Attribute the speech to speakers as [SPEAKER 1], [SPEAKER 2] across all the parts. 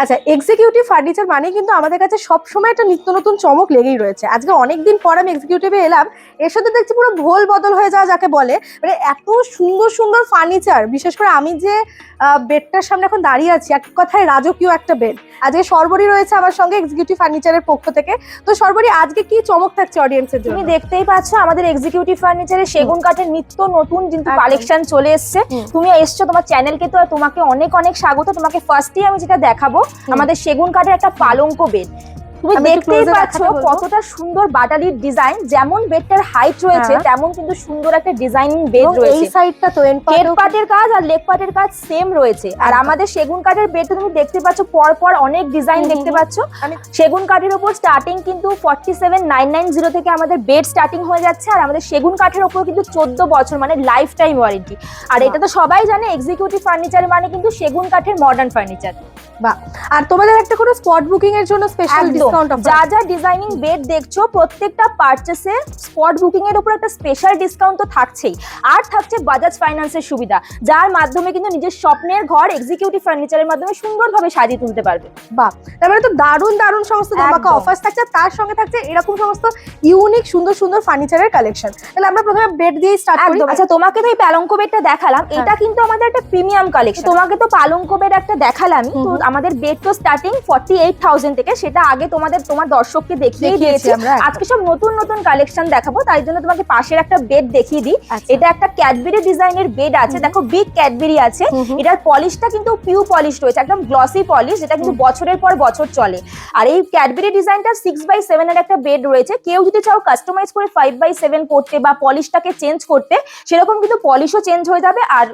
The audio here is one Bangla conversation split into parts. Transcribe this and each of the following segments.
[SPEAKER 1] আচ্ছা, এক্সিকিউটিভ ফার্নিচার মানে কিন্তু আমাদের কাছে সবসময় একটা নিত্য নতুন চমক লেগেই রয়েছে। আজকে অনেকদিন পর আমি এক্সিকিউটিভে এলাম, এর সাথে দেখছি পুরো ভোল বদল হয়ে যাওয়া যাকে বলে। মানে এত সুন্দর সুন্দর ফার্নিচার, বিশেষ করে আমি যে বেডটার সামনে এখন দাঁড়িয়ে আছি, এক কথায় রাজকীয় একটা বেড। আজকে সর্বরী রয়েছে আমার সঙ্গে এক্সিকিউটিভ ফার্নিচারের পক্ষ থেকে। তো সর্বরী, আজকে কি চমক থাকছে অডিয়েন্সের জন্য?
[SPEAKER 2] তুমি দেখতেই পাচ্ছ আমাদের এক্সিকিউটিভ ফার্নিচারে সেগুন কাঠের নিত্য নতুন কিন্তু কালেকশন চলে এসেছে। তুমি এসছো, তোমার চ্যানেলকে তো তোমাকে অনেক অনেক স্বাগত। তোমাকে ফার্স্টে আমি যেটা দেখাবো আমাদের সেগুন কাঠের একটা পালঙ্ক বেড। তুমি দেখতেই পাচ্ছ কতটা সুন্দর বাটালির ডিজাইন। যেমন বেডটার হাইট রয়েছে তেমন কিন্তু সুন্দর একটা ডিজাইনিং বেড রয়েছে।
[SPEAKER 1] এই সাইডটা তো
[SPEAKER 2] হেড পার্টের কাজ আর লেগ পার্টের কাজ সেম রয়েছে। আর আমাদের সেগুন কাঠের বেড তুমি দেখতে পাচ্ছ পর পর অনেক ডিজাইন দেখতে পাচ্ছ। সেগুন কাঠের উপর স্টার্টিং কিন্তু 47,990 থেকে আমাদের বেড স্টার্টিং হয়ে যাচ্ছে। আর আমাদের সেগুন কাঠের উপর কিন্তু 14 বছর মানে লাইফ টাইম ওয়ারেন্টি। আর এটা তো সবাই জানে এক্সিকিউটিভ ফার্নিচার মানে কিন্তু সেগুন কাঠের মডার্ন ফার্নিচার।
[SPEAKER 1] বাহ, আর তোমাদের একটা কোনো স্পট বুকিং এর জন্য স্পেশাল ডিসকাউন্ট অফার?
[SPEAKER 2] যা যা ডিজাইনিং বেড দেখছো প্রত্যেকটা পারচেসে স্পট বুকিং এর উপর একটা স্পেশাল ডিসকাউন্ট তো থাকছেই। আর থাকছে বাজাজ ফাইন্যান্সের সুবিধা, যার মাধ্যমে কিন্তু নিজের স্বপ্নের ঘর এক্সিকিউটিভ ফার্নিচারের মাধ্যমে সুন্দরভাবে সাজিয়ে তুলতে পারবে।
[SPEAKER 1] বাহ, তার মানে তো দারুণ দারুণ সমস্ত ধামাকা অফার থাকছে। তার সঙ্গে থাকছে এরকম সমস্ত ইউনিক সুন্দর সুন্দর ফার্নিচারের কালেকশন। তাহলে আমরা প্রথমে বেড দিয়ে স্টার্ট করি।
[SPEAKER 2] আচ্ছা, তোমাকে তো এই পালঙ্ক বেডটা দেখালাম, এটা কিন্তু আমাদের একটা প্রিমিয়াম কালেকশন। তোমাকে তো পালঙ্ক বেড একটা দেখালাম, তো আমাদের বেড তো স্টার্টিং 48,000 থেকে, সেটা আগে তোমার দর্শককে দেখিয়ে দিয়েছি। আজকে সব নতুন নতুন কালেকশন দেখাবো, তাই জন্য তোমাকে পাশের একটা বেড দেখিয়ে দিই। এটা একটা ক্যাডবেরি ডিজাইনের বেড আছে, দেখো বিগ ক্যাডবেরি আছে। এটার পলিশটা কিন্তু পিউ পলিশ রয়েছে, একদম গ্লসি পলিশ, যেটা কিন্তু বছরের পর বছর চলে। আর এই ক্যাডবেরি ডিজাইনটা 6x7 এর একটা বেড রয়েছে। কেউ যদি চাও কাস্টমাইজ করে 5x7 করতে বা পলিশটাকে চেঞ্জ করতে, সেরকম কিন্তু পলিশও চেঞ্জ হয়ে যাবে। আর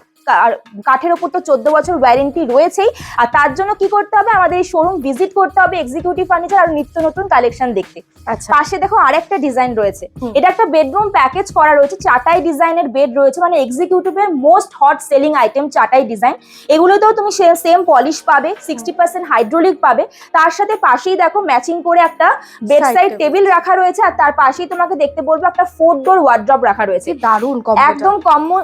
[SPEAKER 2] কাঠের ওপর তো 14 বছর ওয়ারেন্টি রয়েছেই। আর তার জন্য কি করতে হবে, আমাদের এই শোরুম ভিজিট করতে হবে এক্সিকিউটিভ ফার্নিচার আর নিত্য নতুন কালেকশন দেখতে।
[SPEAKER 1] আচ্ছা,
[SPEAKER 2] পাশে দেখো আরেকটা ডিজাইন রয়েছে, এটা একটা বেডরুম প্যাকেজ করা রয়েছে। চাটাই ডিজাইনের বেড রয়েছে, মানে এক্সিকিউটিভের মোস্ট হট সেলিং আইটেম চাটাই ডিজাইন। এগুলোতেও তুমি সেম পলিশ পাবে, 60% হাইড্রোলিক পাবে। তার সাথে পাশেই দেখো ম্যাচিং করে একটা বেড সাইড টেবিল রাখা রয়েছে। আর তার পাশেই তোমাকে দেখতে বলবো একটা 4 ডোর ওয়ার্ড্রপ রাখা রয়েছে।
[SPEAKER 1] দারুণ,
[SPEAKER 2] একদম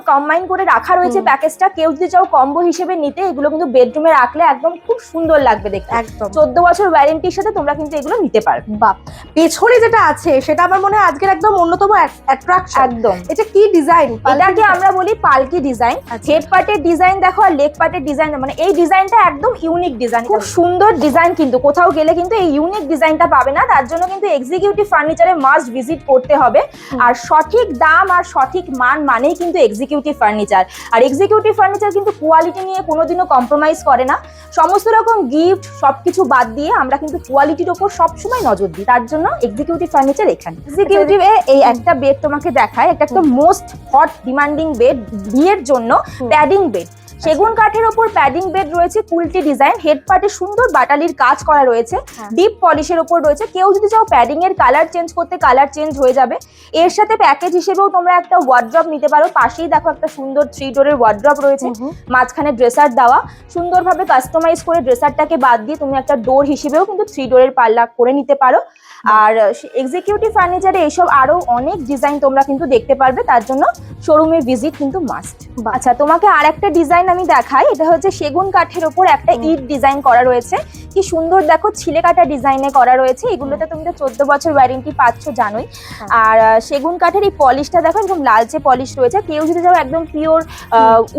[SPEAKER 2] কম্বাইন করে রাখা রয়েছে প্যাকেজটা। কেউ যদি চাও কম্বো হিসেবে নিতে, এগুলো কিন্তু বেডরুমে রাখলে একদম খুব সুন্দর লাগবে দেখতে।
[SPEAKER 1] একদম
[SPEAKER 2] 14 বছর ওয়ারেন্টির সাথে তোমরা কিন্তু এগুলো নিতে পারবে।
[SPEAKER 1] বাহ, পেছনে যেটা আছে সেটা আমার মনে হয় আজকের একদম অন্যতম অ্যাট্রাকশন।
[SPEAKER 2] একদম,
[SPEAKER 1] এটা কি ডিজাইন?
[SPEAKER 2] এটাকে আমরা বলি পালকি ডিজাইন। হেড পার্টের ডিজাইন দেখো আর লেগ পার্টের ডিজাইন, মানে এই ডিজাইনটা একদম ইউনিক ডিজাইন, খুব সুন্দর ডিজাইন। কিন্তু কোথাও গেলে কিন্তু এই ইউনিক ডিজাইনটা পাবে না। তার জন্য কিন্তু এক্সিকিউটিভ ফার্নিচারে মাস্ট ভিজিট করতে হবে। আর সঠিক দাম আর সঠিক মান মানেই কিন্তু এক্সিকিউটিভ ফার্নিচার। আর এক্সিকিউটিভ ফার্নিচার কিন্তু কোয়ালিটি নিয়ে কোনোদিনও কম্প্রোমাইজ করে না। সমস্ত রকম গিফট সবকিছু বাদ দিয়ে আমরা কিন্তু কোয়ালিটির ওপর সবসময় নজর দিই। তার জন্য এক্সিকিউটিভ ফার্নিচার এখানে। এক্সিকিউটিভে এই একটা বেড তোমাকে দেখায়, এটা একটা মোস্ট হট ডিমান্ডিং বেড, বিয়ের জন্য প্যাডিং বেড। সেগুন কাঠের ওপর প্যাডিং বেড রয়েছে, কুলটি ডিজাইন। হেড পার্টে সুন্দর বাটালির কাজ করা রয়েছে, ডিপ পলিশের ওপর রয়েছে। কেউ যদি চাও প্যাডিং এর কালার চেঞ্জ করতে, কালার চেঞ্জ হয়ে যাবে। এর সাথে প্যাকেজ হিসেবেও তোমরা একটা ওয়ার্ড্রপ নিতে পারো। পাশেই দেখো একটা সুন্দর 3 ডোরের ওয়ার্ড্রপ রয়েছে, মাঝখানে ড্রেসার দেওয়া। সুন্দরভাবে কাস্টমাইজ করে ড্রেসারটাকে বাদ দিয়ে তুমি একটা ডোর হিসেবেও কিন্তু 3 ডোরের পাল্লা করে নিতে পারো। আর এক্সিকিউটিভ ফার্নিচারে এইসব আরো অনেক ডিজাইন তোমরা কিন্তু দেখতে পারবে, তার জন্য শোরুমে ভিজিট কিন্তু মাস্ট। আচ্ছা, তোমাকে আর একটা ডিজাইন আমি দেখাই। এটা হচ্ছে সেগুন কাঠের ওপর একটা ইট ডিজাইন করা রয়েছে। কি সুন্দর দেখো, ছিলে কাটা ডিজাইনে করা রয়েছে। এগুলোতে তুমি তো 14 বছর ওয়ারেন্টি পাচ্ছ জানোই। আর সেগুন কাঠের এই পলিশটা দেখো একদম লালচে পলিশ রয়েছে। কেউ যদি যাও একদম পিওর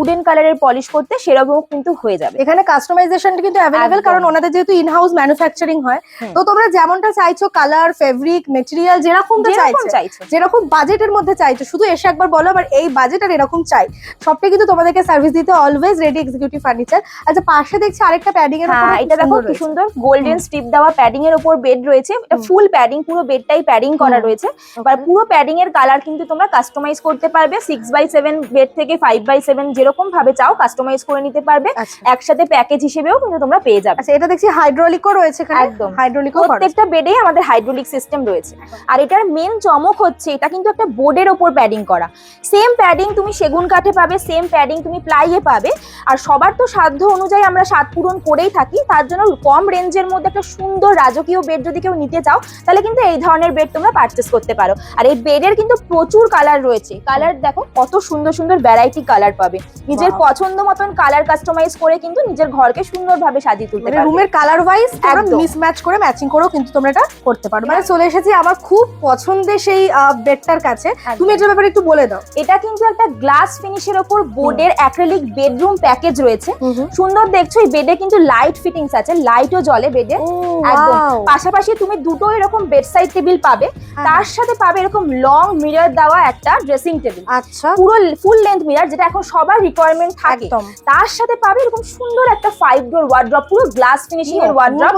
[SPEAKER 2] উডেন কালারের পলিশ করতে, সেরকমও কিন্তু হয়ে যাবে।
[SPEAKER 1] এখানে কাস্টমাইজেশনটা কিন্তু অ্যাভেলেবেল, কারণ ওনাদের যেহেতু ইন হাউস ম্যানুফ্যাকচারিং হয়। তো তোমরা যেমনটা চাইছো, কালার, ফেব্রিক, মেটেরিয়াল যেরকমটা চাইছো, যেরকম বাজেটের মধ্যে চাইছো, শুধু এসে একবার বলো আমার এই বাজেট আর এরকম চাই, সবটাই কিন্তু তোমাদেরকে সার্ভিস দিতে অলওয়েজ রেডি এক্সিকিউটিভ ফার্নিচার। আচ্ছা, পাশে দেখছি আরেকটা প্যাডিং এর উপর,
[SPEAKER 2] এটা দেখো কি সুন্দর গোল্ডেন স্ট্রিপ দেওয়া প্যাডিং এর উপর বেড রয়েছে। এটা ফুল প্যাডিং, পুরো বেডটাই প্যাডিং করা রয়েছে। আর পুরো প্যাডিং এর কালার কিন্তু তোমরা কাস্টমাইজ করতে পারবে। 6x7 বেড থেকে 5x7 যেরকম ভাবে চাও কাস্টমাইজ করে নিতে পারবে। একসাথে প্যাকেজ হিসেবেও কিন্তু তোমরা পেয়ে যাবে।
[SPEAKER 1] আচ্ছা, এটা দেখছি হাইড্রোলিকও রয়েছে এখানে।
[SPEAKER 2] একদম
[SPEAKER 1] হাইড্রোলিকও,
[SPEAKER 2] প্রত্যেকটা বেডেই আমাদের হাইড্রোলিক সিস্টেম রয়েছে। আর এটার মেন চমক হচ্ছে এটা কিন্তু একটা বোর্ডের ওপর প্যাডিং করা। সেম প্যাডিং তুমি সেগুন কাঠে পাবে, সেম প্যাডিং তুমি প্লাইয়ে পাবে। আর সবার তো সাধ্য অনুযায়ী আমরা স্বাদ পূরণ করেই থাকি, তার জন্য কম রেঞ্জের মধ্যে একটা সুন্দর রাজকীয় বেড যদি কেউ নিতে চাও তাহলে কিন্তু এই ধরনের বেড তোমরা পারচেস করতে পারো। আর এই বেডের কিন্তু প্রচুর কালার রয়েছে, কালার দেখো কত সুন্দর সুন্দর ভ্যারাইটি কালার পাবে। নিজের পছন্দ মতন কালার কাস্টমাইজ করে কিন্তু নিজের ঘরকে সুন্দরভাবে সাজিয়ে তুলতে পারবে।
[SPEAKER 1] রুমের কালার ওয়াইজ
[SPEAKER 2] একদম।
[SPEAKER 1] মিসম্যাচ করে ম্যাচিং করেও কিন্তু তোমরা এটা করতে পারো। মানে চলে এসেছি আমার খুব পছন্দের সেই বেডটার কাছে, তুমি এটার ব্যাপারে একটু বলে দাও।
[SPEAKER 2] এটা কিন্তু একটা গ্লাস ফিনিশের ওপর বোর্ডের অ্যাক্রিলিক বেডরুম প্যাকেজ রয়েছে। সুন্দর দেখছো এই বেডে কিন্তু লাইট ফিটিংস আছে, লাইটও জ্বলে বেডে একদম। পাশাপাশি তুমি দুটো এরকম বেডসাইড টেবিল পাবে, তার সাথে পাবে এরকম লং মিরর দেওয়া একটা ড্রেসিং টেবিল।
[SPEAKER 1] আচ্ছা,
[SPEAKER 2] পুরো ফুল লেন্থ মিরর, যেটা এখন সবার রিকোয়ারমেন্ট থাকে। তার সাথে পাবে এরকম সুন্দর একটা 5 ডোর ওয়ার্ড্রপ, পুরো গ্লাস ফিনিশিং এর ওয়ার্ড্রপ।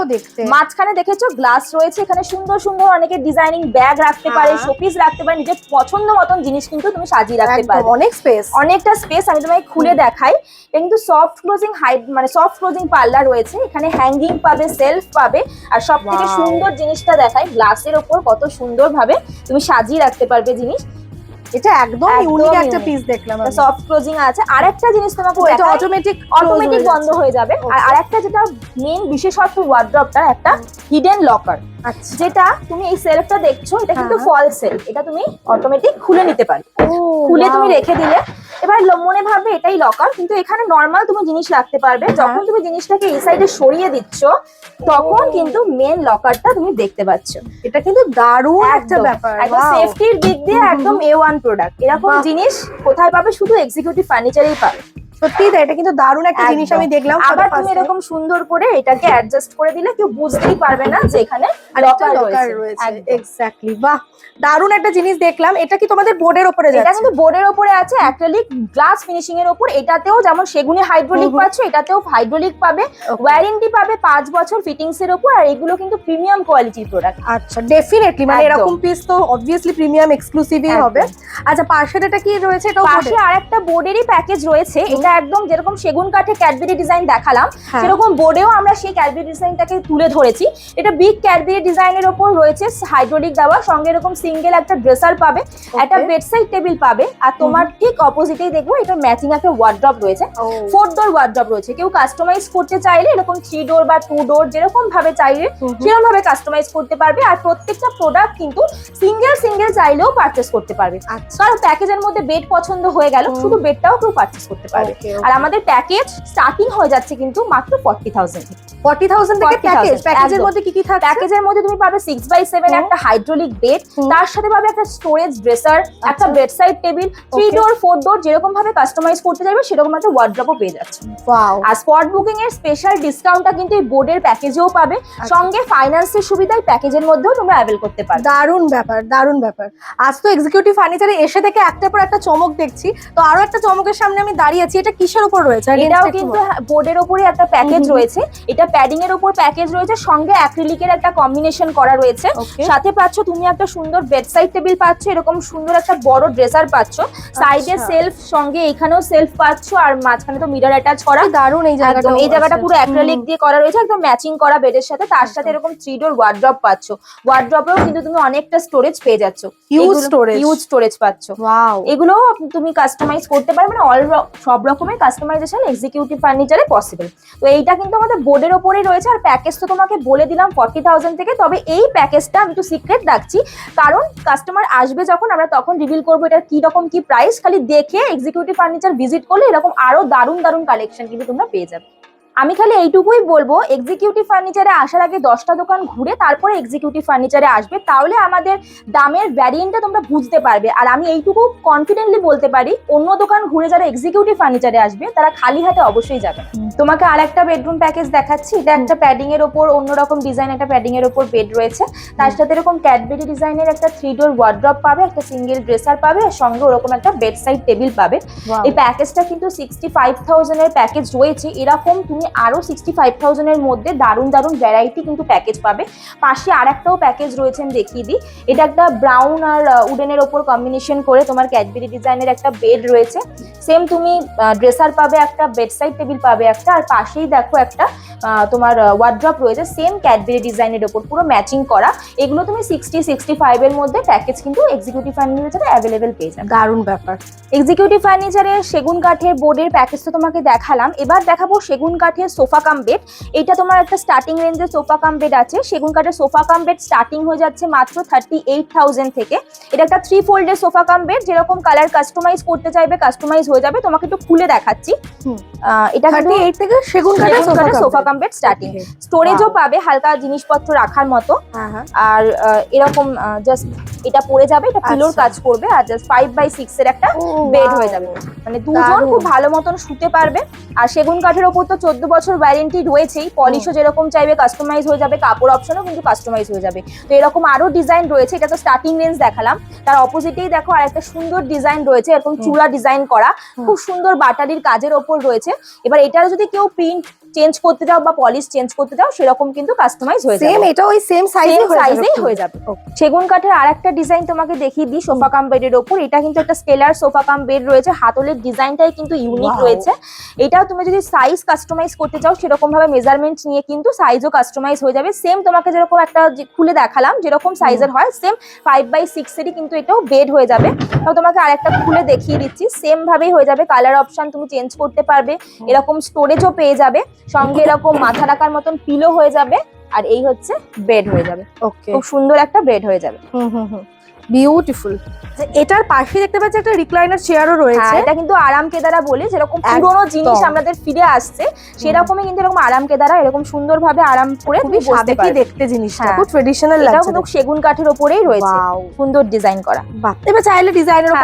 [SPEAKER 2] মাঝখানে দেখেছো গ্লাস রয়েছে, এখানে সুন্দর সুন্দর অনেকে ডিজাইনিং ব্যাগ রাখতে পারে, শোপিস রাখতে পারে, নিজের পছন্দ মতন জিনিস কিন্তু তুমি সাজিয়ে রাখতে পারবে।
[SPEAKER 1] অনেক স্পেস,
[SPEAKER 2] অনেকটা স্পেস। আমি তোমাকে খুলে দেখাই। এটা কিন্তু সফট ক্লোজিং মানে সফট ক্লোজিং পাল্লা রয়েছে, এখানে হ্যাঙ্গিং পাবে, সেলফ পাবে। আর সব থেকে সুন্দর জিনিসটা দেখাই, গ্লাসের ওপর কত সুন্দর ভাবে তুমি সাজিয়ে রাখতে পারবে জিনিস।
[SPEAKER 1] এটা একদম ইউনিক একটা পিস দেখলাম।
[SPEAKER 2] সফট ক্লোজিং আছে। আর একটা জিনিস তোমাকে
[SPEAKER 1] এটা অটোমেটিক
[SPEAKER 2] বন্ধ হয়ে যাবে। আর আরেকটা যেটা মেইন বিশেষত্ব ওয়ার্ড্রপটা, একটা হিডেন লকার। যেটা তুমি এই সেলফটা দেখছো, এটা কিন্তু ফল সেলফ, এটা তুমি অটোমেটিক খুলে নিতে পারো। খুলে তুমি রেখে দিলে এবার মনে ভাববে এটাই লকার, কিন্তু এখানে নর্মাল তুমি জিনিস রাখতে পারবে। যখন তুমি জিনিসটাকে এই সাইডে সরিয়ে দিচ্ছ তখন কিন্তু মেন লকারটা তুমি দেখতে পাচ্ছ।
[SPEAKER 1] এটা কিন্তু দারুণ একটা ব্যাপার,
[SPEAKER 2] একদম সেফটির দিক দিয়ে একদম A1 প্রোডাক্ট। এরকম জিনিস কোথায় পাবে? শুধু এক্সিকিউটিভ ফার্নিচারেই পাবে।
[SPEAKER 1] সত্যি তাই, এটা কিন্তু দারুণ একটা জিনিস আমি দেখলাম।
[SPEAKER 2] আবার তুমি এরকম সুন্দর করে এটাকে অ্যাডজাস্ট করে দিলে কেউ বুঝতেই পারবে না যে এখানে লকার রয়েছে।
[SPEAKER 1] এক্স্যাক্টলি, বাহ দারুণ একটা জিনিস দেখলাম। এটা কি তোমাদের বোর্ডের উপরে যাচ্ছে?
[SPEAKER 2] এটা কিন্তু বোর্ডের উপরে আছে, অ্যাক্রিলিক গ্লাস ফিনিশিং এর উপর। এটাতেও যেমন সেগুনি হাইড্রোলিক পাচ্ছ, এটাতেও হাইড্রোলিক পাবে। ওয়ারেন্টি পাবে 5 বছর ফিটিংস এর উপর। আর এগুলো কিন্তু প্রিমিয়াম কোয়ালিটির প্রোডাক্ট।
[SPEAKER 1] আচ্ছা, ডেফিনেটলি, মানে এরকম পিস তো অবভিয়াসলি প্রিমিয়াম এক্সক্লুসিভই হবে। আচ্ছা, পাশে এটা কি রয়েছে? এটা
[SPEAKER 2] পাশে আরেকটা বোর্ডেরই প্যাকেজ রয়েছে। এটা একদম যেরকম সেগুন কাঠে ক্যাডবেরি ডিজাইন দেখালাম, সেরকম বোর্ডেও আমরা সেই ক্যাডবেরি ডিজাইনটাকে তুলে ধরেছি। এটা বিগ ক্যাডবেরি ডিজাইনের উপর রয়েছে, হাইড্রোলিক দেওয়া, সঙ্গে এরকম সিঙ্গেল একটা ড্রেসার পাবে, একটা বেডসাইড টেবিল পাবে। আর তোমার ঠিক অপোজিটেই দেখবো এটা ম্যাচিং একটা ওয়ার্ড্রপ রয়েছে, 4 ডোর ওয়ার্ড্রপ রয়েছে। কেউ কাস্টমাইজ করতে চাইলে এরকম 3 ডোর বা 2 ডোর যেরকম ভাবে চাইলে সেরকম ভাবে কাস্টমাইজ করতে পারবে। আর প্রত্যেকটা প্রোডাক্ট কিন্তু সিঙ্গেল সিঙ্গেল চাইলেও পারচেস করতে পারবে। কারণ প্যাকেজের মধ্যে বেড পছন্দ হয়ে গেল, শুধু বেডটাও কেউ পারচেস করতে পারবে। আর আমাদের প্যাকেজ স্টার্টিং হয়ে যাচ্ছে কিন্তু মাত্র 40,000 থেকে।
[SPEAKER 1] 40,000 থেকে প্যাকেজ। প্যাকেজের মধ্যে কি কি থাকছে?
[SPEAKER 2] প্যাকেজের মধ্যে তুমি পাবে 6x7 একটা হাইড্রোলিক বেড, তার সাথে পাবে একটা স্টোরেজ ড্রেসার, একটা বেডসাইড টেবিল, 3 ডোর 4 ডোর যেরকম ভাবে কাস্টমাইজ করতে চাইবে সেরকম একটা ওয়ার্ড্রপও পেয়ে যাচ্ছে।
[SPEAKER 1] ওয়াও!
[SPEAKER 2] আর স্পট বুকিং এর স্পেশাল ডিসকাউন্টটা কিন্তু এই বোর্ডের প্যাকেজেও পাবে, সঙ্গে ফাইন্যান্সের সুবিধা এই প্যাকেজের মধ্যেও তোমরা অ্যাভেল করতে পারবে।
[SPEAKER 1] দারুণ ব্যাপার, দারুণ ব্যাপার। আজ তো এক্সিকিউটিভ ফার্নিচারে এসে থেকে একটার পর একটা চমক দেখছি, তো আরো একটা চমকের সামনে আমি দাঁড়িয়ে আছি। এটা কিসের উপর রয়েছে?
[SPEAKER 2] এটাও কিন্তু বোর্ডের উপরে একটা প্যাকেজ রয়েছে। এটা প্যাডিং এর উপর প্যাকেজ রয়েছে, সঙ্গে অ্যাক্রিলিকের একটা কম্বিনেশন করা রয়েছে। সাথে পাচ্ছ তুমি একটা সুন্দর বেডসাইড টেবিল পাচ্ছ, এরকম সুন্দর একটা বড় ড্রেসার পাচ্ছ, সাইডে সেলফ, সঙ্গে এখানেও সেলফ পাচ্ছ, আর মাঝখানে তো মিরর অ্যাটাচ করা।
[SPEAKER 1] দারুণ এই জায়গাটা,
[SPEAKER 2] এই জায়গাটা পুরো অ্যাক্রিলিক দিয়ে করা রয়েছে, একদম ম্যাচিং করা বেডের সাথে। তার সাথে এরকম 3 ডোর ওয়ার্ড্রপ পাচ্ছ। ওয়ার্ড্রপেও কিন্তু তুমি অনেকটা স্টোরেজ পেয়ে যাচ্ছ, হিউজ স্টোরেজ পাচ্ছ।
[SPEAKER 1] ওয়াও!
[SPEAKER 2] এগুলো তুমি কাস্টমাইজ করতে পারবে, মানে সব রকমের কাস্টমাইজেশন এক্সিকিউটিভ ফার্নিচারে পসিবল। তো এইটা কিন্তু আমাদের বোর্ডের ওপরেই রয়েছে। আর প্যাকেজ তো তোমাকে বলে দিলাম 40,000 থেকে। তবে এই প্যাকেজটা আমি একটু সিক্রেট রাখছি, কারণ কাস্টমার আসবে যখন আমরা তখন রিভিল করবো এটার কি রকম কি প্রাইস। খালি দেখে এক্সিকিউটিভ ফার্নিচার ভিজিট করলে এরকম আরো দারুণ দারুণ কালেকশন কিন্তু তোমরা পেয়ে যাবে। আমি খালি এইটুকুই বলবো, এক্সিকিউটিভ ফার্নিচারে আসার আগে 10টা দোকান ঘুরে তারপরে এক্সিকিউটিভ ফার্নিচারে আসবে, তাহলে আমাদের দামের ভ্যারিয়েন্টটা তোমরা বুঝতে পারবে। আর আমি এইটুকু কনফিডেন্টলি বলতে পারি, অন্য দোকান ঘুরে যারা এক্সিকিউটিভ ফার্নিচারে আসবে তারা খালি হাতে অবশ্যই যাবে। তোমাকে আরেকটা বেডরুম প্যাকেজ দেখাচ্ছি। এটা একটা প্যাডিং এর ওপর অন্যরকম ডিজাইন, একটা প্যাডিং এর ওপর বেড রয়েছে, তার সাথে এরকম ক্যাডবেরি ডিজাইনের একটা 3 ডোর ওয়ার্ড্রপ পাবে, একটা সিঙ্গেল ড্রেসার পাবে, আর সঙ্গে ওরকম একটা বেডসাইড টেবিল পাবে। এই প্যাকেজটা কিন্তু 65,000 এর প্যাকেজ রয়েছে। এরকম তুমি তুমি আরো 65,000 এর মধ্যে দারুণ দারুণ ভ্যারাইটি কিন্তু প্যাকেজ পাবে। পাশে আর একটাও প্যাকেজ রয়েছে, আমি দেখিয়ে দিই। এটা একটা ব্রাউন আর উডেনের ওপর কম্বিনেশন করে তোমার ক্যাডবেরি ডিজাইনের একটা বেড রয়েছে। সেম তুমি ড্রেসার পাবে একটা, বেডসাইড টেবিল পাবে একটা, আর পাশেই দেখো একটা তোমার ওয়ার্ড্রপ রয়েছে সেম ক্যাডবেরি ডিজাইনের ওপর পুরো ম্যাচিং করা। এগুলো তুমি 60-65 এর মধ্যে প্যাকেজ কিন্তু এক্সিকিউটিভ ফার্নিচারে অ্যাভেলেবেল পেয়ে যাবে।
[SPEAKER 1] দারুণ ব্যাপার।
[SPEAKER 2] এক্সিকিউটিভ ফার্নিচারের সেগুন কাঠের বোর্ডের প্যাকেজ তো তোমাকে দেখালাম, এবার দেখাবো সেগুন কাঠের সোফা কাম বেড। এটা তোমার একটা স্টার্টিং রেঞ্জের সোফা কাম বেড আছে। সেগুন কাঠের সোফা কাম বেড স্টার্টিং হয়ে যাচ্ছে মাত্র 38,000 থেকে। এটা একটা 3 ফোল্ডের সোফা কাম বেড, যেরকম কালার কাস্টমাইজ করতে চাইবে কাস্টমাইজ হয়ে যাবে। তোমাকে একটু খুলে দেখাচ্ছি। এটা
[SPEAKER 1] 38 থেকে সেগুন কাঠের
[SPEAKER 2] সোফা কাম বেড স্টার্টিং। স্টোরেজও পাবে হালকা জিনিসপত্র রাখার মতো। আর এরকম জাস্ট এটা পড়ে যাবে, এটা পিলোর কাজ করবে, আর জাস্ট 5x6 এর একটা বেড হয়ে যাবে। মানে দুজন খুব ভালো মতন শুতে পারবে। আর সেগুন কাঠের ওপর তো 14 বছর ওয়ারেন্টি রয়েছেই, পলিশও যেরকম চাইবে কাস্টমাইজ হয়ে যাবে, কাপড় অপশনও কিন্তু কাস্টমাইজ হয়ে যাবে। তো এরকম আরো ডিজাইন রয়েছে, এটা তো স্টার্টিং রেঞ্জ দেখালাম। তার অপোজিটেই দেখো আর একটা সুন্দর ডিজাইন রয়েছে, এরকম চূড়া ডিজাইন করা, খুব সুন্দর বাটারির কাজের ওপর রয়েছে। এবার এটার যদি কেউ প্রিন্ট চেঞ্জ করতে চাও বা পলিশ চেঞ্জ করতে চাও, সেরকম কিন্তু কাস্টমাইজ হয়ে যাবে।
[SPEAKER 1] সেম এটা ওই সেম
[SPEAKER 2] সাইজেই হয়ে যাবে। সেগুন কাঠের আরেকটা ডিজাইন তোমাকে দেখিয়ে দিই সোফা কাম বেডের ওপর। এটা কিন্তু একটা স্কেলার সোফা কাম বেড রয়েছে, হাতলের ডিজাইনটাই কিন্তু ইউনিক রয়েছে। এটাও তুমি যদি সাইজ কাস্টমাইজ করতে চাও, সেরকম ভাবে মেজারমেন্ট নিয়ে কিন্তু সাইজও কাস্টমাইজ হয়ে যাবে। সেম তোমাকে যেরকম একটা খুলে দেখালাম যেরকম সাইজের হয়, সেম 5x6 এরই কিন্তু এটাও বেড হয়ে যাবে। তাও তোমাকে আরেকটা খুলে দেখিয়ে দিচ্ছি, সেম ভাবেই হয়ে যাবে। কালার অপশন তুমি চেঞ্জ করতে পারবে, এরকম স্টোরেজও পেয়ে যাবে, সঙ্গে এরকম মাথা রাখার মতন পিলো হয়ে যাবে। আর এই হচ্ছে বেড হয়ে যাবে।
[SPEAKER 1] ওকে,
[SPEAKER 2] খুব সুন্দর একটা বেড হয়ে যাবে।
[SPEAKER 1] বিউটিফুল। এটার পাশে দেখতে পাচ্ছি একটা রিক্লাইনার চেয়ারও রয়েছে।
[SPEAKER 2] এটা কিন্তু আরাম কেদারা বলে, যেরকম পুরোনো জিনিস আমাদের ফিরে আসছে সেরকমই কিন্তু এরকম আরাম কেদারা এরকম সুন্দরভাবে আরাম করে তুমি বসতে পারবে।
[SPEAKER 1] দেখতে জিনিসটা খুব ট্রেডিশনাল লাগছে।
[SPEAKER 2] এটাও কিন্তু সেগুন কাঠের উপরেই রয়েছে, সুন্দর ডিজাইন করা।
[SPEAKER 1] এবার চাইলে ডিজাইনেরও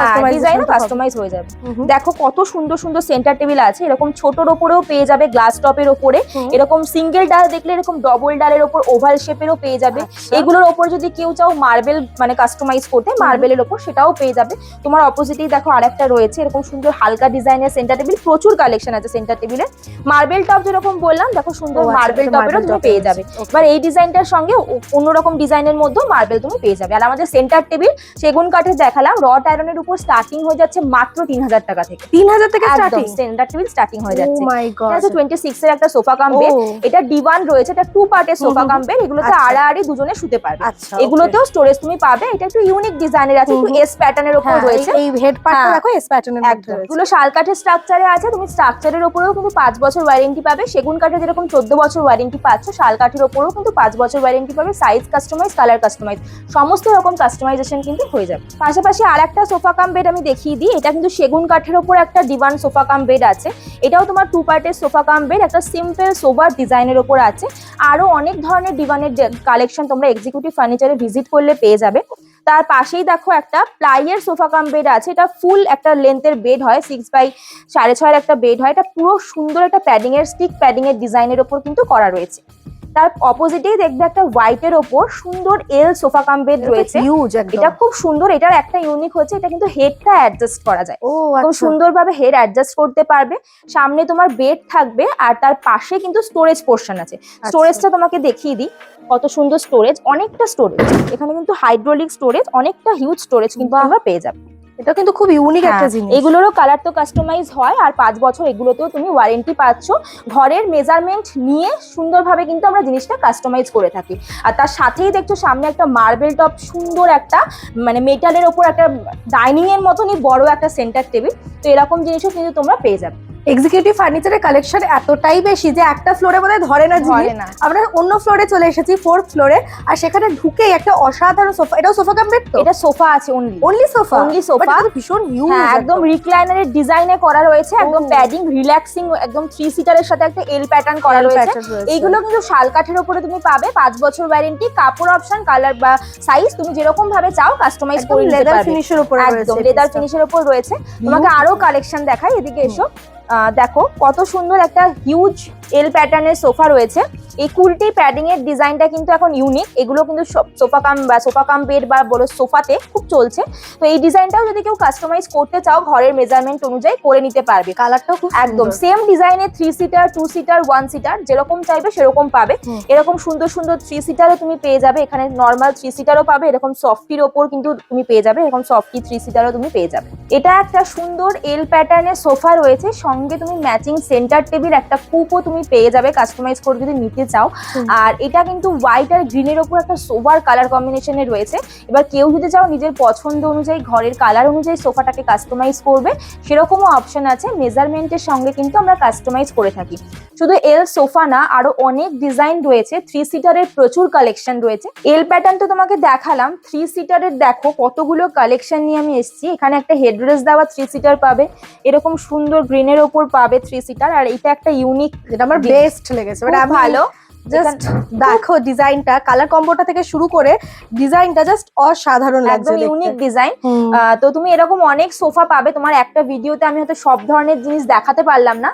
[SPEAKER 2] কাস্টমাইজ হয়ে যাবে। দেখো কত সুন্দর সুন্দর সেন্টার টেবিল আছে, এরকম ছোটর ওপরেও পেয়ে যাবে, গ্লাস টপের ওপরে, এরকম সিঙ্গেল ডাল দেখলে এরকম ডবল ডালের ওপর ওভাল শেপেরও পেয়ে যাবে। এগুলোর ওপর যদি কেউ চাও মার্বেল মানে কাস্টমাইজ করতে, মার্বেলের ওপর সেটাও পেয়ে যাবে। তোমার অপোজিটেই দেখো আরেকটা রয়েছে এরকম সুন্দর হালকা ডিজাইনের সেন্টার টেবিল, প্রচুর কালেকশন আছে সেন্টার টেবিলের। মার্বেল টপ যেরকম বললাম, দেখো সুন্দর মার্বেল টপেরও তুমি পেয়ে যাবে। এবার এই ডিজাইনটার সঙ্গে অন্যরকম ডিজাইনের মধ্যেও মার্বেল তুমি পেয়ে যাবে। আর আমাদের সেন্টার টেবিল সেগুন কাঠের দেখালাম, রড আয়রনের উপর স্টার্টিং হয়ে যাচ্ছে মাত্র 3,000 টাকা থেকে।
[SPEAKER 1] 3,000 থেকে স্টার্টিং
[SPEAKER 2] সেন্টার টেবিল স্টার্টিং হয়ে যাচ্ছে।
[SPEAKER 1] ও মাই গড,
[SPEAKER 2] এটা 26 এর একটা সোফা কাম বেড। এটা ডিভান রয়েছে, এটা 2 পার্টের সোফা কাম বেড। এগুলোতে আড়াআড়ি দুজনে শুতে পারবে। এগুলোতেও স্টোরেজ তুমি পাবে। এটা একটু ইউনিক ডিজাইনের আছে, একটু এস প্যাটার্নের উপর রয়েছে।
[SPEAKER 1] এই হেড পার্টটা দেখো এস প্যাটার্নের মধ্যে রয়েছে।
[SPEAKER 2] এগুলো শাল কাঠের স্ট্রাকচারে আছে, তুমি স্ট্রাকচারের উপরেও কিন্তু 5 বছর ওয়ারেন্টি পাবে। সেগুন কাঠে যেরকম 14 বছর ওয়ারেন্টি পাচ্ছ, শাল কাঠের উপরেও কিন্তু 5 বছর ওয়ারেন্টি পাবে। সাইজ কাস্টমাইজ, কালার কাস্টমাইজ, সমস্ত রকম কাস্টমাইজেশন কিন্তু হয়ে যাবে। পাশাপাশি আরেকটা সোফা কাম বেড আমি দেখিয়ে দিই। এটা কিন্তু সেগুন কাঠের উপর একটা ডিভান সোফা কাম বেড আছে। এটাও তোমার 2 পার্টের সোফা কাম বেড, একটা সিম্পল সোবার ডিজাইনের উপর আছে। আরো অনেক ধরনের ডিভানের কালেকশন তোমরা এক্সিকিউটিভ ফার্নিচারে ভিজিট করলে পেয়ে যাবে। তার পাশেই দেখো একটা প্লাইয়ের সোফা কাম বেড আছে। এটা ফুল একটা লেন্থের বেড হয়, 6x6.5 একটা বেড হয়। এটা পুরো সুন্দর একটা প্যাডিং এর স্টিক প্যাডিং এর ডিজাইনের ওপর কিন্তু করা রয়েছে। তার অপোজিটেই দেখবে একটা হোয়াইটের ওপর সুন্দর এল সোফা কাম বেড রয়েছে। এটা খুব সুন্দর। এটার একটা ইউনিক হচ্ছে এটা কিন্তু হেডটা অ্যাডজাস্ট করা যায়, খুব সুন্দরভাবে হেড অ্যাডজাস্ট করতে পারবে। সামনে তোমার বেড থাকবে আর তার পাশে কিন্তু স্টোরেজ পোর্শন আছে। স্টোরেজটা তোমাকে দেখিয়ে দিই, কত সুন্দর স্টোরেজ, অনেকটা স্টোরেজ। এখানে কিন্তু হাইড্রোলিক স্টোরেজ, অনেকটা হিউজ স্টোরেজ কিন্তু আমরা পেয়ে যাবো।
[SPEAKER 1] এটা কিন্তু খুব ইউনিক একটা জিনিস।
[SPEAKER 2] এগুলোরও কালার তো কাস্টমাইজ হয়, আর 5 বছর এগুলোতেও তুমি ওয়ারেন্টি পাচ্ছ। ঘরের মেজারমেন্ট নিয়ে সুন্দরভাবে কিন্তু আমরা জিনিসটা কাস্টমাইজ করে থাকি। আর তার সাথেই দেখছো সামনে একটা মার্বেল টপ, সুন্দর একটা মানে মেটালের ওপর একটা ডাইনিং এর মতনই বড় একটা সেন্টার টেবিল। তো এরকম জিনিসও কিন্তু তোমরা পেয়ে যাবে।
[SPEAKER 1] এক্সিকিউটিভ ফার্নিচারের কালেকশন এতটাই বেশি যে একটা ফ্লোরে বোধহয় ধরে না জিনিস। আমরা অন্য ফ্লোরে চলে এসেছি, 4th ফ্লোরে, আর সেখানে ঢুকেই একটা অসাধারণ সোফা। এটাও সোফা কাম বেড তো?
[SPEAKER 2] এটা সোফা আছে, অনলি
[SPEAKER 1] সোফা,
[SPEAKER 2] ভীষণ হিউজ, একদম রিক্লাইনারের ডিজাইনে করা রয়েছে, একদম প্যাডিং রিল্যাক্সিং, একদম 3 সিটারের সাথে একটা এল প্যাটার্ন করা রয়েছে। এইগুলো কিন্তু শাল কাঠের উপরে তুমি পাবে, 5 বছর ওয়ারেন্টি, কাপড় অপশন, কালার বা সাইজ তুমি যেরকম ভাবে চাও কাস্টমাইজ করে নিতে পারবে।
[SPEAKER 1] লেদার ফিনিশের উপরে রয়েছে,
[SPEAKER 2] একদম লেদার ফিনিশের উপর রয়েছে। তোমাকে আরো কালেকশন দেখাই, এদিকে এসো। দেখো কত সুন্দর একটা হিউজ এল প্যাটার্নের সোফা রয়েছে। এই কুলটি প্যাডিং এর ডিজাইনটা কিন্তু এখন ইউনিক, এগুলো কিন্তু সোফা কাম বেড বা বড় সোফাতে খুব চলছে। তো এই ডিজাইনটাও যদি কেউ কাস্টমাইজ করতে চাও ঘরের মেজারমেন্ট অনুযায়ী করে নিতে পারবে।
[SPEAKER 1] কালারটাও খুব
[SPEAKER 2] একদম সেম ডিজাইনে 3 সিটার 2 সিটার 1 সিটার যেরকম চাইবে সেরকম পাবে। এরকম সুন্দর সুন্দর 3 সিটারও তুমি পেয়ে যাবে, এখানে নর্মাল 3 সিটারও পাবে, এরকম সফটির ওপর কিন্তু তুমি পেয়ে যাবে, এরকম সফটি 3 সিটারও তুমি পেয়ে যাবে। এটা একটা সুন্দর এল প্যাটার্নের সোফা রয়েছে, সঙ্গে তুমি ম্যাচিং সেন্টার টেবিল একটা কুপও তুমি পেয়ে যাবে কাস্টমাইজ করে যদি নিতে চাও। আর এটা কিন্তু হোয়াইট আর গ্রিনের ওপর একটা সোবার কালার কম্বিনেশনে রয়েছে। এবার কেউ যদি চাও নিজের পছন্দ অনুযায়ী ঘরের কালার অনুযায়ী সোফাটাকে কাস্টমাইজ করবে সেরকমও অপশন আছে। মেজারমেন্টের সঙ্গে কিন্তু আমরা কাস্টমাইজ করে থাকি। শুধু এল সোফা না, আরো অনেক ডিজাইন রয়েছে। 3 সিটারের প্রচুর কালেকশন রয়েছে। এল প্যাটার্ন তো তোমাকে দেখালাম, 3 সিটারের দেখো কতগুলো কালেকশন নিয়ে আমি এসেছি। এখানে একটা হেডরেস্ট দেওয়া 3 সিটার পাবে, এরকম সুন্দর গ্রিনের ওপর পাবে 3 সিটার। আর এটা একটা ইউনিক,
[SPEAKER 1] যেটা আমার বেস্ট লেগেছে, মানে
[SPEAKER 2] ভালো।
[SPEAKER 1] জাস্ট দেখো ডিজাইনটা, কালার কম্বোটা থেকে শুরু করে ডিজাইনটা জাস্ট অসাধারণ লাগছে,
[SPEAKER 2] একদম ইউনিক ডিজাইন। তো তুমি এরকম অনেক সোফা পাবে। তোমার একটা ভিডিওতে আমি হয়তো সব ধরনের জিনিস দেখাতে পারলাম না,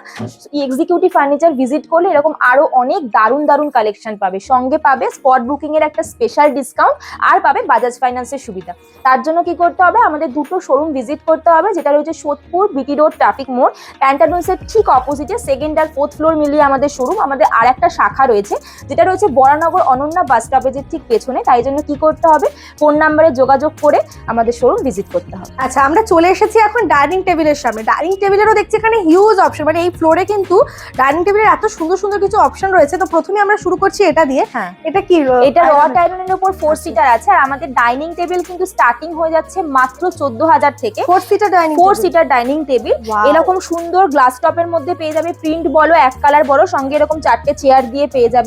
[SPEAKER 2] এক্সিকিউটিভ ফার্নিচার ভিজিট করলে এরকম আরো অনেক দারুণ দারুণ কালেকশন পাবে। সঙ্গে পাবে স্পট বুকিং এর একটা স্পেশাল ডিসকাউন্ট, আর পাবে বাজাজ ফাইন্যান্সের সুবিধা। তার জন্য কি করতে হবে, আমাদের দুটো শোরুম ভিজিট করতে হবে, যেটা রয়েছে সোদপুর বিটি রোড ট্রাফিক মোড়, প্যান্টালুন্সের ঠিক অপোজিটে 2nd আর 4th ফ্লোর মিলিয়ে আমাদের শোরুম। আমাদের আর একটা শাখা রয়েছে যেটা রয়েছে বরানগর অনন্যা বাস স্টপেজের ঠিক পেছনে। তাই জন্য কি করতে হবে, ফোন নাম্বারে যোগাযোগ করে আমাদের শোরুম ভিজিট করতে হবে।
[SPEAKER 1] আচ্ছা, আমরা চলে এসেছি এখন ডাইনিং টেবিলের সামনে। ডাইনিং টেবিলেরও দেখছি এখানে হিউজ অপশন, মানে এই ফ্লোরে কিন্তু ডাইনিং টেবিলের এত সুন্দর সুন্দর কিছু অপশন রয়েছে। তো প্রথমে আমরা শুরু করছি এটা দিয়ে।
[SPEAKER 2] হ্যাঁ,
[SPEAKER 1] এটা কি?
[SPEAKER 2] এটা রড আয়রনের উপর 4 সিটার আছে। আর আমাদের ডাইনিং টেবিল কিন্তু স্টার্টিং হয়ে যাচ্ছে মাত্র 14,000 থেকে।
[SPEAKER 1] 4 seater dining
[SPEAKER 2] 4 seater dining table এরকম সুন্দর গ্লাস টপের মধ্যে পেয়ে যাবে, প্রিন্ট বলো এক কালার বড়, সঙ্গে এরকম 4টে চেয়ার দিয়ে পেয়ে যাবে।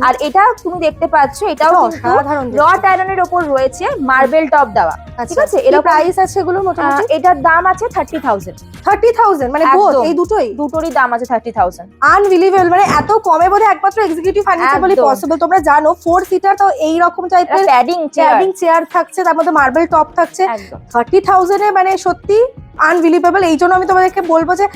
[SPEAKER 2] আর এটা তুমি দেখতে পাচ্ছ, এটাও কিন্তু রড আয়রনের উপর রয়েছে, মার্বেল টপ দেওয়া। ঠিক আছে, এর
[SPEAKER 1] প্রাইস আছে এগুলো মোটামুটি?
[SPEAKER 2] এটার দাম আছে 30,000।
[SPEAKER 1] 30,000 মানে এই
[SPEAKER 2] দুটোরই দাম আছে 30,000।
[SPEAKER 1] আনবিলিভেবল, মানে এত কমে বোধহয় একমাত্র এক্সিকিউটিভ ফার্নিচার বলে পসিবল। তোমরা জানো 4 সিটার তো এই রকম টাইপের
[SPEAKER 2] প্যাডিং
[SPEAKER 1] চেয়ার থাকছে, তার মধ্যে মার্বেল টপ থাকছে। 30,000 এ মানে সত্যি আনবিলিভেবল। এই জন্য আমি তোমাদেরকে বলবো যে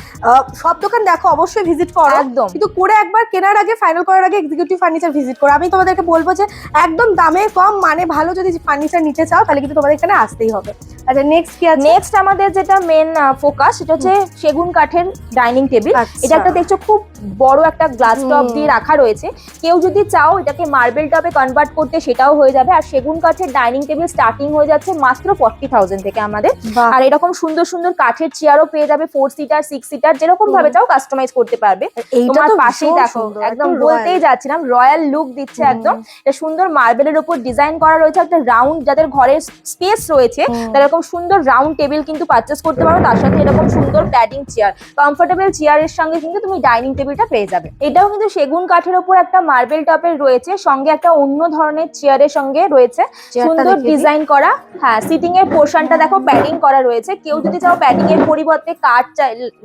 [SPEAKER 1] সব দোকান দেখো, অবশ্যই ভিজিট করো,
[SPEAKER 2] একদম।
[SPEAKER 1] কিন্তু করে একবার কেনার আগে, ফাইনাল করার আগে এক্সিকিউটিভ ফার্নিচার ভিজিট করো। আমি তোমাদেরকে বলবো যে একদম দামে কম, মানে ভালো যদি ফার্নিচার নিতে চাও তাহলে কিন্তু তোমাদের এখানে আসতেই হবে। আচ্ছা, নেক্সট কি আছে?
[SPEAKER 2] নেক্সট আমাদের যেটা মেন ফোকাস, সেটা হচ্ছে সেগুন কাঠের ডাইনিং টেবিল। এটা একটা দেখছো খুব বড় একটা গ্লাস টপ দিয়ে রাখা রয়েছে। কেউ যদি চাও এটাকে মার্বেল টপে কনভার্ট করতে সেটাও হয়ে যাবে। আর সেগুন কাঠের ডাইনিং টেবিল স্টার্টিং হয়ে যাচ্ছে মাত্র 40,000 থেকে আমাদের। আর এরকম সুন্দর সুন্দর কাঠের চেয়ারও পেয়ে যাবে, 4 সিটার 6 সিটার যেরকম ভাবে চাও কাস্টমাইজ করতে পারবে। তোমার পাশেই দেখো, একদম বলতেই যাচ্ছিলাম, রয়্যাল লুক দিচ্ছে একদম। এটা সুন্দর মার্বেলের উপর ডিজাইন করা রয়েছে। একটা রাউন্ড, যাদের ঘরের স্পেস রয়েছে তারা এরকম সুন্দর রাউন্ড টেবিল কিন্তু পারচেস করতে পারো। তার সাথে এরকম সুন্দর প্যাডিং চেয়ার, কমফোর্টেবল চেয়ারের সঙ্গে কিন্তু তুমি ডাইনিং টেবিলটা পেয়ে যাবে। এটাও কিন্তু সেগুন কাঠের উপর একটা মার্বেল টপের রয়েছে, সঙ্গে একটা অন্য ধরনের চেয়ারের সঙ্গে রয়েছে সুন্দর ডিজাইন করা। হ্যাঁ, সিটিং এর পোর্শনটা দেখো প্যাডিং করা রয়েছে। কেউ যদি চাও প্যাডিং এর পরিবর্তে কাঠ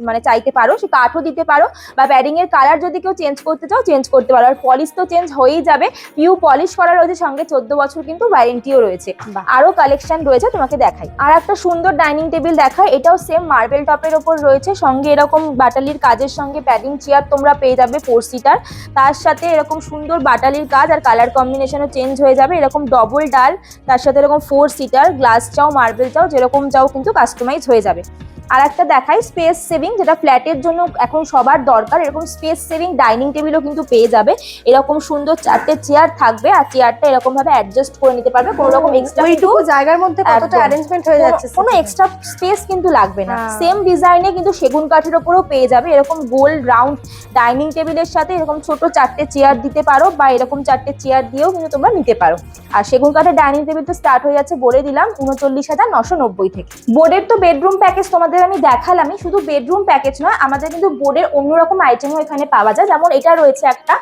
[SPEAKER 2] মানে চাইতে পারো, সে কাঠও দিতে পারো, বা প্যাডিং এর কালার যদি কেউ চেঞ্জ করতে চাও চেঞ্জ করতে পারো। আর পলিশ তো চেঞ্জ হয়েই যাবে, পিউ পলিশ করা রয়েছে, সঙ্গে 14 বছর কিন্তু ওয়ারেন্টিও রয়েছে। আরো কালেকশন রয়েছে, তোমাকে দেখাই। আর একটা সুন্দর ডাইনিং টেবিল দেখায়, এটাও সেম মার্বেল টপের ওপর রয়েছে, সঙ্গে এরকম বাটালির কাজের সঙ্গে প্যাডিং চেয়ার তোমরা পেয়ে যাবে 4 সিটার। তার সাথে এরকম সুন্দর বাটালির কাজ, আর কালার কম্বিনেশনও চেঞ্জ হয়ে যাবে। এরকম ডবল ডাল, তার সাথে এরকম 4 সিটার, গ্লাস চাও মার্বেল চাও যেরকম চাও কিন্তু কাস্টমাইজ হয়ে যাবে। আর একটা দেখাই স্পেস সেভিং, যেটা ফ্ল্যাটের জন্য এখন সবার দরকার, এরকম স্পেস সেভিং ডাইনিং টেবিলও কিন্তু পেয়ে যাবে। এরকম সুন্দর 4টে চেয়ার থাকবে, আর চেয়ারটা এরকম ভাবে অ্যাডজাস্ট করে নিতে পারবে। কোনো রকম এক্সট্রা
[SPEAKER 1] ওইটুকু জায়গার মধ্যে কতটা অ্যারেঞ্জমেন্ট হয়ে যাচ্ছে,
[SPEAKER 2] কোনো এক্সট্রা স্পেস কিন্তু লাগবে না। সেম ডিজাইনে কিন্তু সেগুন কাঠের উপরেও পেয়ে যাবে। এরকম গোল রাউন্ড ডাইনিং টেবিলের সাথে এরকম ছোট 4টে চেয়ার দিতে পারো, বা এরকম 4টে চেয়ার দিয়েও কিন্তু তোমরা নিতে পারো। আর সেগুন কাঠের ডাইনিং টেবিল তো স্টার্ট হয়ে যাচ্ছে বলে দিলাম 39,990 থেকে। বোর্ডের তো বেডরুম প্যাকেজ তোমাদের আমি দেখালামই, শুধু বেডরুম প্যাকেজ নয়, আমাদের কিন্তু বোর্ডের অন্যরকম আইটেমও এখানে পাওয়া যায়। যেমন এটা রয়েছে একটা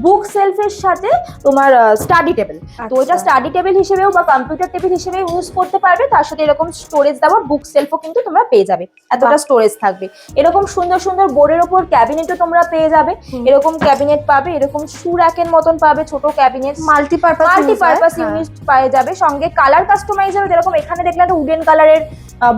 [SPEAKER 2] বুক সেলফের সাথে তোমার স্টাডি টেবিল। তো এটা স্টাডি টেবিল হিসেবেও বা কম্পিউটার টেবিল হিসেবে ইউজ করতে পারবে। তার সাথে এরকম স্টোরেজ দেওয়া বুক সেলফও কিন্তু তোমরা পেয়ে যাবে, এতটা স্টোরেজ থাকবে। এরকম সুন্দর সুন্দর বোর্ডের ওপর ক্যাবিনেটও তোমরা পেয়ে যাবে। এরকম ক্যাবিনেট পাবে, এরকম শু র্যাকের মতন পাবে, ছোট ক্যাবিনেট, মাল্টিপারপাস ইউনিট পেয়ে যাবে। সঙ্গে কালার কাস্টমাইজার, যেরকম এখানে দেখলে একটা উডেন কালারের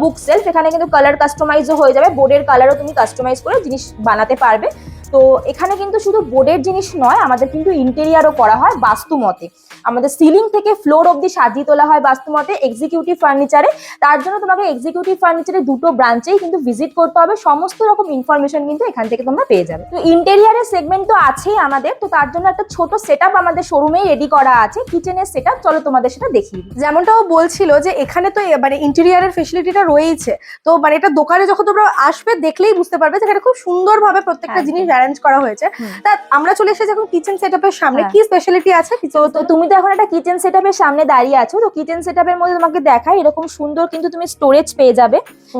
[SPEAKER 2] বুক সেলফ, এখানে কিন্তু কালার কাস্টমাইজও হয়ে যাবে, বোর্ডের কালারও তুমি কাস্টমাইজ করে জিনিস বানাতে পারবে। তো এখানে কিন্তু শুধু বোর্ডের জিনিস নয়, আমাদের কিন্তু ইন্টেরিয়ারও করা হয় বাস্তু মতে। আমাদের সিলিং থেকে ফ্লোর অবধি সাজিয়ে তোলা হয় বাস্তু মতে এক্সিকিউটিভ ফার্নিচারে। তার জন্য তোমাকে এক্সিকিউটিভ ফার্নিচারে দুটো ব্রাঞ্চেই কিন্তু ভিজিট করতে হবে, সমস্ত রকম ইনফরমেশন কিন্তু এখান থেকে তোমরা পেয়ে যাবে। তো ইন্টেরিয়ারের সেগমেন্ট তো আছেই আমাদের, তো তার জন্য একটা ছোট সেটআপ আমাদের শোরুমেই রেডি করা আছে, কিচেনের সেটআপ। চলো তোমাদের সেটা দেখিয়ে দিই।
[SPEAKER 1] যেমনটাও বলছিল যে এখানে তো মানে ইন্টেরিয়ারের ফেসিলিটিটা রয়েছে, তো মানে এটা দোকানে যখন তোমরা আসবে দেখলেই বুঝতে পারবে যে এখানে খুব সুন্দরভাবে প্রত্যেকটা জিনিস অ্যারেঞ্জ করা হয়েছে। তা আমরা চলে এসেছি এখন কিচেন সেটআপের সামনে, কি স্পেশালিটি আছে?
[SPEAKER 2] তো তুমি তো এখন একটা কিচেন সেটআপের সামনে দাঁড়িয়ে আছো, তো কিচেন সেটআপের মধ্যে তোমাকে দেখাই, এরকম সুন্দর কিন্তু তুমি স্টোরেজ পেয়ে যাবে,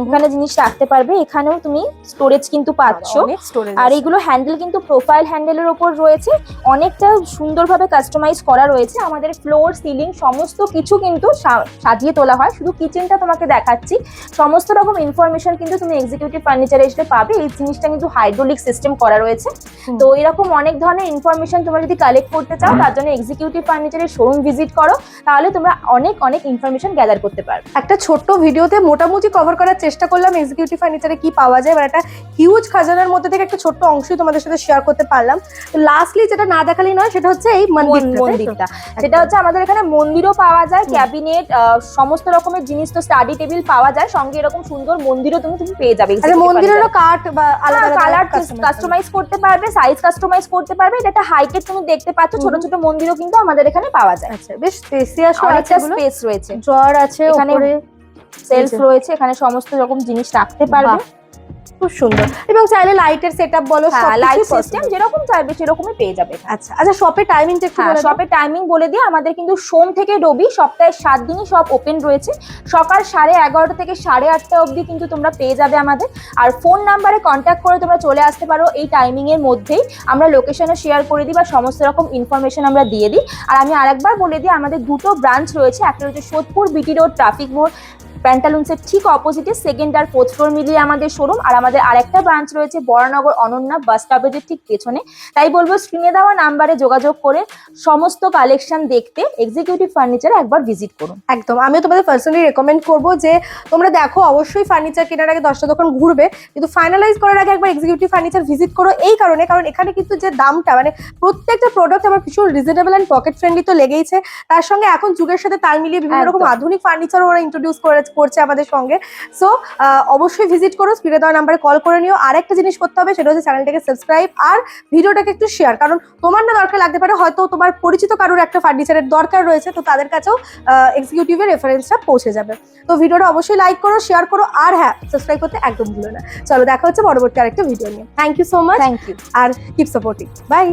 [SPEAKER 2] এখানে জিনিস রাখতে পারবে। এখানেও তুমি স্টোরেজ কিন্তু পাচ্ছ, আর এইগুলো হ্যান্ডেল কিন্তু প্রোফাইল হ্যান্ডেলের উপর রয়েছে, অনেকটা সুন্দরভাবে কাস্টমাইজ করা রয়েছে। আমাদের ফ্লোর সিলিং সমস্ত কিছু কিন্তু সাজিয়ে তোলা হয়। শুধু কিচেনটা তোমাকে দেখাচ্ছি, সমস্ত রকম ইনফরমেশন কিন্তু তুমি এক্সিকিউটিভ ফার্নিচারে এসে পাবে। এই জিনিসটা কিন্তু হাইড্রোলিক সিস্টেম করা রয়েছে। তো এরকম অনেক ধরনের ইনফরমেশন তোমরা যদি কালেক্ট করতে চাও, তার জন্য এক্সিকিউটিভ ফার্নিচারের শোরুম ভিজিট করো, তাহলে তোমরা অনেক অনেক ইনফরমেশন গ্যাদার করতে পারবে।
[SPEAKER 1] একটা ছোট্ট ভিডিওতে মোটামুটি কভার করার চেষ্টা করলাম এক্সিকিউটিভ ফার্নিচারে কি পাওয়া যায়, এবার একটা হিউজ খাজানার মধ্যে থেকে একটা ছোট্ট অংশই তোমাদের সাথে শেয়ার করতে পারলাম। তো লাস্টলি যেটা না দেখালেই নয়, সেটা হচ্ছে এই মন্দিরটা।
[SPEAKER 2] সেটা হচ্ছে আমাদের এখানে মন্দিরও পাওয়া যায়, ক্যাবিনেট, সমস্ত রকমের জিনিস, তো স্টাডি টেবিল পাওয়া যায়, সঙ্গে এরকম সুন্দর মন্দিরও তুমি পেয়ে যাবে।
[SPEAKER 1] মন্দিরেরও কাঠ বা আলাদা
[SPEAKER 2] কালার কাস্টমাইজ করতে পারবে, সাইজ কাস্টমাইজ করতে পারবে। এটা একটা হাইটের তুমি দেখতে পাচ্ছ, ছোট ছোট মন্দিরও কিন্তু আমাদের এখানে পাওয়া যায়।
[SPEAKER 1] আচ্ছা, বেশ স্পেসিয়াস,
[SPEAKER 2] অনেকটা স্পেস রয়েছে,
[SPEAKER 1] ড্রয়ার আছে,
[SPEAKER 2] এখানে সেলফ রয়েছে, এখানে সমস্ত রকম জিনিস রাখতে পারবে,
[SPEAKER 1] খুব সুন্দর। এবং চাইলে লাইটের সেটআপ বলো,
[SPEAKER 2] লাইট সিস্টেম যেরকম চাইবে সেরকমই পেয়ে যাবে।
[SPEAKER 1] আচ্ছা আচ্ছা, শপের টাইমিংটা একটু বলে দাও।
[SPEAKER 2] শপের টাইমিং বলে দিই, আমাদের কিন্তু সোম থেকে রবি সপ্তাহে 7 দিনই সব ওপেন রয়েছে। সকাল 11:30 থেকে 8:30 অবধি কিন্তু তোমরা পেয়ে যাবে আমাদের। আর ফোন নাম্বারে কন্ট্যাক্ট করে তোমরা চলে আসতে পারো এই টাইমিং এর মধ্যেই। আমরা লোকেশনও শেয়ার করে দিই বা সমস্ত রকম ইনফরমেশন আমরা দিয়ে দিই। আর আমি আরেকবার বলে দিই, আমাদের দুটো ব্রাঞ্চ রয়েছে, একটা রয়েছে সোদপুর বিটি রোড ট্রাফিক মোড় প্যান্টালুন্সের ঠিক অপোজিটে, 2nd আর 4th ফ্লোর মিলিয়ে আমাদের শোরুম। আর আমাদের আরেকটা ব্রাঞ্চ রয়েছে বরানগর অনন্যা বাস স্টপেজের ঠিক পেছনে। তাই বলবো স্ক্রিনে দেওয়া নাম্বারে যোগাযোগ করে সমস্ত কালেকশন দেখতে এক্সিকিউটিভ ফার্নিচারে একবার ভিজিট করুন।
[SPEAKER 1] একদম, আমিও তোমাদের পার্সোনালি রেকমেন্ড করবো যে তোমরা দেখো, অবশ্যই ফার্নিচার কেনার আগে 10টা দোকান ঘুরবে, কিন্তু ফাইনালাইজ করার আগে একবার এক্সিকিউটিভ ফার্নিচার ভিজিট করো। এই কারণে, কারণ এখানে কিন্তু যে দামটা, মানে প্রত্যেকটা প্রোডাক্ট আমার ভীষণ রিজনেবল অ্যান্ড পকেট ফ্রেন্ডলি তো লেগেইছে, তার সঙ্গে এখন যুগের সাথে তাল মিলিয়ে বিভিন্ন রকম আধুনিক ফার্নিচারও ওরা ইন্ট্রোডিউস করছে আমাদের সঙ্গে। সো অবশ্যই ভিজিট করো, স্ক্রিনে দেওয়া নাম্বারে কল করে নিও। আর একটা জিনিস করতে হবে, সেটা হচ্ছে চ্যানেলটাকে সাবস্ক্রাইব আর ভিডিওটাকে একটু শেয়ার, কারণ তোমার না দরকার লাগতে পারে, হয়তো তোমার পরিচিত কারোর একটা ফার্নিচারের দরকার রয়েছে, তো তাদের কাছেও এক্সিকিউটিভের রেফারেন্সটা পৌঁছে যাবে। তো ভিডিওটা অবশ্যই লাইক করো, শেয়ার করো, আর হ্যাঁ, সাবস্ক্রাইব করতে একদম ভুলো না। চলো, দেখা হচ্ছে পরবর্তী আরেকটা ভিডিও নিয়ে। Thank you so much,
[SPEAKER 2] thank you,
[SPEAKER 1] আর কিপ সাপোর্টিং। বাই।